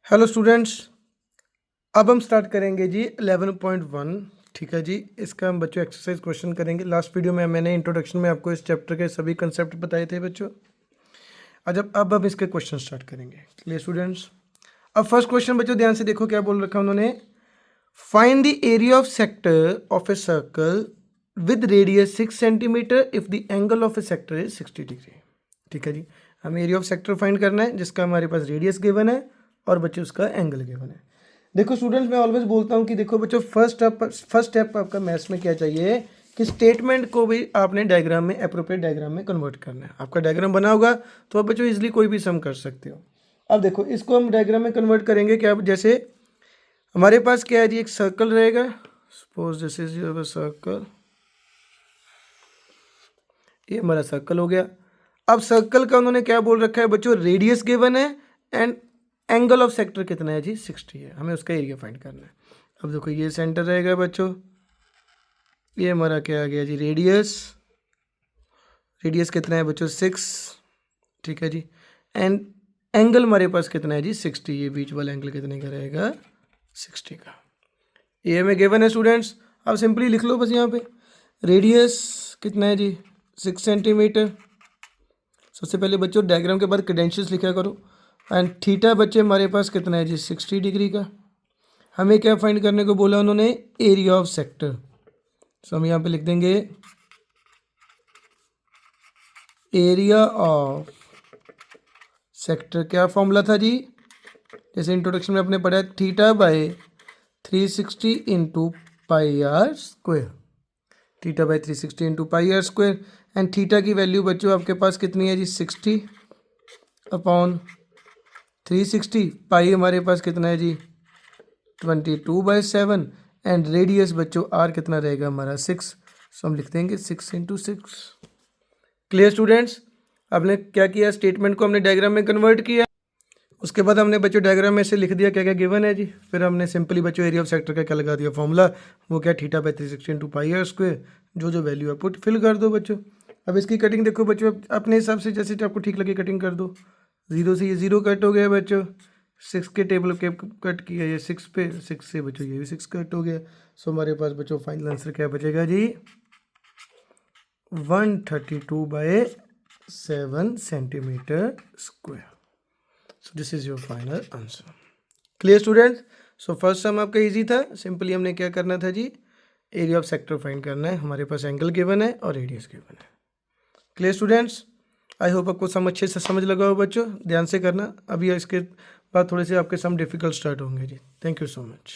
Hello students, अब हम start करेंगे जी 11.1। ठीक है जी, इसका हम बच्चों एक्सरसाइज क्वेश्चन करेंगे। लास्ट वीडियो में मैंने इंट्रोडक्शन में आपको इस चैप्टर के सभी कंसेप्ट बताए थे बच्चों। अब हम इसके क्वेश्चन स्टार्ट करेंगे। Clear students? अब फर्स्ट क्वेश्चन बच्चों ध्यान से देखो, क्या बोल रखा है उन्होंने। Find the area of sector of a circle with radius 6 centimetre if the angle of A sector is 60 degree. ठीक है जी, हमें एरिया ऑफ सेक्टर फाइंड करना है जिसका हमारे पास रेडियस गिवन है और बच्चों उसका एंगल गिवन है। देखो स्टूडेंट्स, मैं ऑलवेज बोलता हूँ कि देखो बच्चों, फर्स्ट स्टेप आपका मैथ्स में क्या चाहिए कि स्टेटमेंट को भी आपने डायग्राम में, एप्रोप्रिएट डायग्राम में कन्वर्ट करना है। आपका डायग्राम बना होगा तो आप बच्चों इजीली कोई भी सम कर सकते हो। अब देखो, इसको हम डायग्राम में कन्वर्ट करेंगे क्या। जैसे हमारे पास क्या है जी, एक सर्कल रहेगा। Suppose this is your circle, ये हमारा सर्कल हो गया। अब सर्कल का उन्होंने क्या बोल रखा है बच्चों, रेडियस गिवन है एंड एंगल ऑफ सेक्टर कितना है जी, 60 है। हमें उसका एरिया फाइंड करना है। अब देखो, ये सेंटर रहेगा बच्चों, ये हमारा क्या आ गया जी, रेडियस। रेडियस कितना है बच्चों, 6। ठीक है जी, एंड एंगल हमारे पास कितना है जी, 60। ये बीच वाला एंगल कितने का रहेगा, 60 का। ये हमें गिवन है स्टूडेंट्स। अब सिंपली लिख लो बस यहाँ पे, रेडियस कितना है जी, 6 सेंटीमीटर। सबसे पहले बच्चों डायग्राम के बाद क्रेडेंशियल्स लिखा करो। एंड थीटा बच्चे हमारे पास कितना है जी, 60 डिग्री का। हमें क्या फाइंड करने को बोला उन्होंने, एरिया ऑफ सेक्टर। सो हम यहाँ पे लिख देंगे एरिया ऑफ सेक्टर। क्या फॉर्मूला था जी, जैसे इंट्रोडक्शन में अपने पढ़ा, theta by 360 into pi r square. Theta by 360 into pi r square. And theta की वैल्यू बच्चों आपके पास कितनी है जी, 60 अपॉन 360। पाई हमारे पास कितना है जी, 22/7। एंड रेडियस बच्चों आर कितना रहेगा हमारा, 6। सो हम लिख देंगे 6 इंटू 6। Clear students? आपने क्या किया, स्टेटमेंट को हमने डायग्राम में कन्वर्ट किया। उसके बाद हमने बच्चों डायग्राम में से लिख दिया क्या क्या गिवन है जी। फिर हमने सिंपली बच्चों एरिया ऑफ सेक्टर का क्या लगा दिया फॉर्मूला, वो क्या, theta by 360 into pi r square. जो वैल्यू है पुट फिल कर दो बच्चों। अब इसकी कटिंग देखो बच्चों, अपने हिसाब से जैसे आपको ठीक लगे कटिंग कर दो। 0 से ये 0 कट हो गया बच्चों, 6 के टेबल के कट किया, ये 6 पे, 6 से बच्चों ये भी 6 कट हो गया। सो हमारे पास बच्चों फाइनल आंसर क्या बचेगा जी, 132/7 centimetre square. So this is your final answer. Clear students? So first sum आपका इजी था। सिंपली हमने क्या करना था जी, एरिया ऑफ सेक्टर फाइंड करना है। हमारे पास एंगल गिवन है और रेडियस गिवन है। Clear students? आई होप आपको सम अच्छे से समझ लगा हो बच्चों। ध्यान से करना, अभी इसके बाद थोड़े से आपके सम डिफिकल्ट स्टार्ट होंगे जी। Thank you so much.